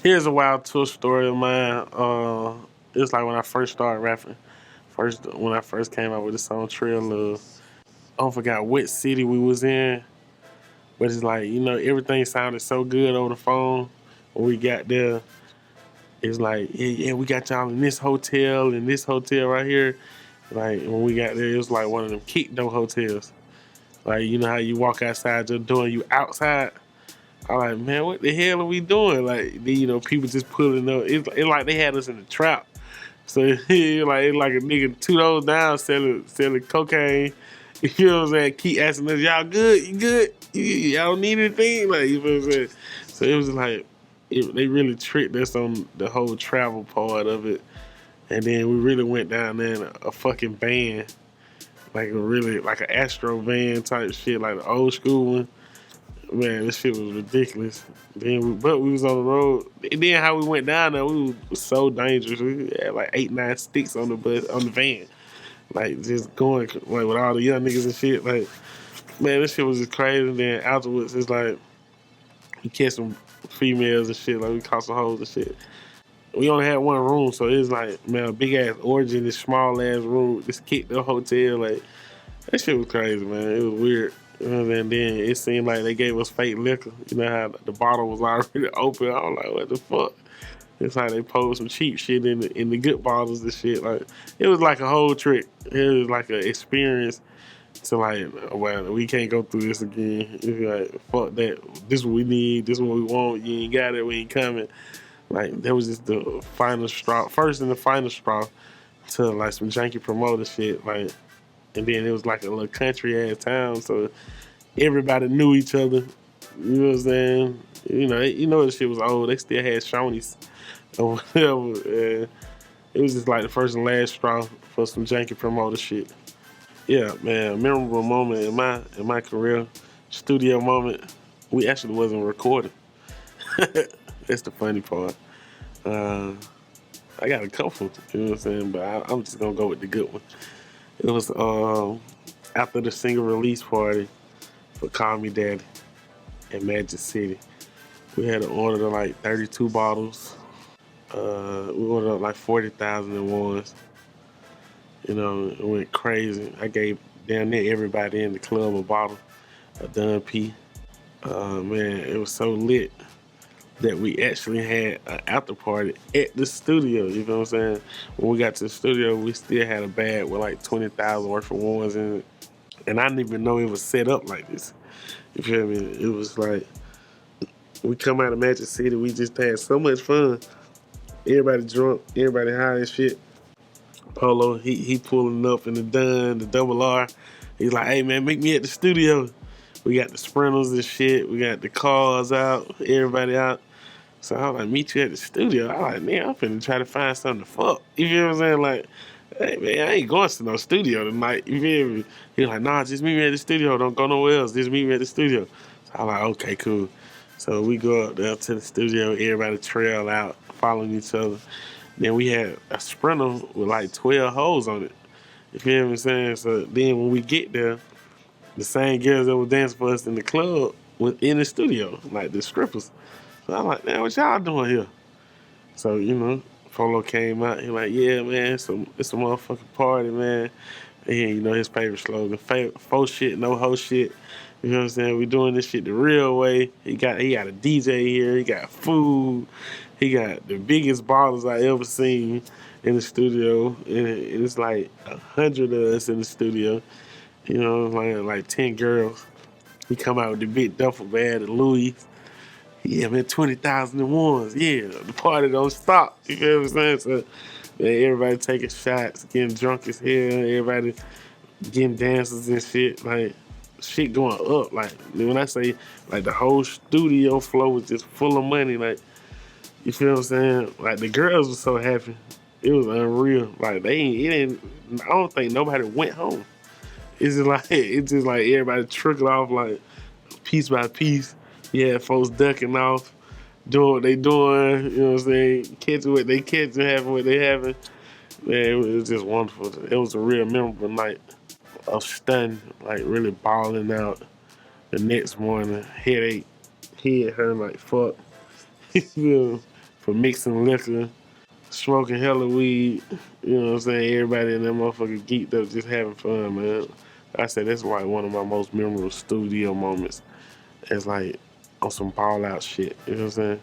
Here's a wild tour story of mine. It was like when I first started rapping. When I first came out with the song Trail Love. I forgot what city we was in, but it's like, everything sounded so good over the phone. When we got there, it's like, yeah, we got y'all in this hotel right here. Like when we got there, it was like one of them kick door hotels. Like, you know how you walk outside your door and you outside? I'm like, man, what the hell are we doing? Like, people just pulling up. It's like they had us in the trap. So it's like a nigga 2 doors down selling cocaine. You know what I'm saying? Keep asking us, y'all good? You good? Y'all don't need anything? Like, you know what I'm saying? So it was like they really tricked us on the whole travel part of it. And then we really went down there in a fucking van. Like an Astro van type shit, like the old school one. Man, this shit was ridiculous. But we was on the road. And then how we went down there, we was so dangerous. We had like 8, 9 sticks on the bus, on the van. Like just going like with all the young niggas and shit. Like, man, this shit was just crazy. And then afterwards, it's like we catch some females and shit. Like we caught some hoes and shit. We only had one room, so it was like, man, a big ass orgy in this small ass room. Just kicked the hotel. Like that shit was crazy, man. It was weird. And then it seemed like they gave us fake liquor. You know how the bottle was already open. I was like, what the fuck? It's like they poured some cheap shit in the good bottles and shit. Like it was like a whole trick. It was like an experience to like, well, we can't go through this again. It's like, fuck that. This is what we need. This is what we want. You ain't got it. We ain't coming. Like that was just the final straw. First and the final straw to like some janky promoter shit. Like, and then it was like a little country ass town, so everybody knew each other. You know what I'm saying? The shit was old. They still had Shoney's or whatever. And it was just like the first and last straw for some janky promoter shit. Yeah, man, memorable moment in my career, studio moment. We actually wasn't recording. That's the funny part. Uh, I got a couple, you know what I'm saying, but I'm just gonna go with the good one. It was after the single release party for Call Me Daddy in Magic City. We had to order like 32 bottles. We ordered up like 40,000 at once. It went crazy. I gave down there everybody in the club a bottle of Bun B. Man, it was so lit that we actually had an after party at the studio. You know what I'm saying? When we got to the studio, we still had a bag with like 20,000 worth of ones in it. And I didn't even know it was set up like this. You feel me? It was like we come out of Magic City, we just had so much fun. Everybody drunk, everybody high and shit. Polow, he pulling up in the double R. He's like, hey man, meet me at the studio. We got the sprinters and shit. We got the cars out, everybody out. So I was like, meet you at the studio. I was like, man, I'm finna try to find something to fuck. You feel what I'm saying? Like, hey man, I ain't going to no studio tonight. You feel me? He was like, nah, just meet me at the studio. Don't go nowhere else. Just meet me at the studio. So I was like, okay, cool. So we go up there to the studio, everybody trail out, following each other. Then we had a sprinter with like 12 holes on it. You feel what I'm saying? So then when we get there, the same girls that were dancing for us in the club was in the studio, like the strippers. So I'm like, man, what y'all doing here? So, Polow came out. He like, yeah, man, it's a motherfucking party, man. And his favorite slogan, faux shit, no hoe shit. You know what I'm saying? We doing this shit the real way. He got a DJ here. He got food. He got the biggest bottles I ever seen in the studio. And it's like 100 of us in the studio. Like 10 girls. He come out with the big duffel bag of Louis. Yeah, man, 20,000 and ones. Yeah, the party don't stop. You feel what I'm saying? So, man, everybody taking shots, getting drunk as hell. Everybody getting dances and shit. Like, shit going up. Like, when I say, like, the whole studio floor was just full of money. Like, you feel what I'm saying? Like, the girls were so happy. It was unreal. Like, I don't think nobody went home. It's just like everybody trickled off, like, piece by piece. Yeah, folks ducking off, doing what they doing, you know what I'm saying? Catching what they catching, having what they having. Man, it was just wonderful. It was a real memorable night of stunned, like really balling out. The next morning, headache, head hurt like fuck. You know, for mixing liquor, smoking hella weed. You know what I'm saying? Everybody in that motherfucker geeked up, just having fun, man. I said that's like one of my most memorable studio moments. It's like on some ball out shit. You know what I'm saying?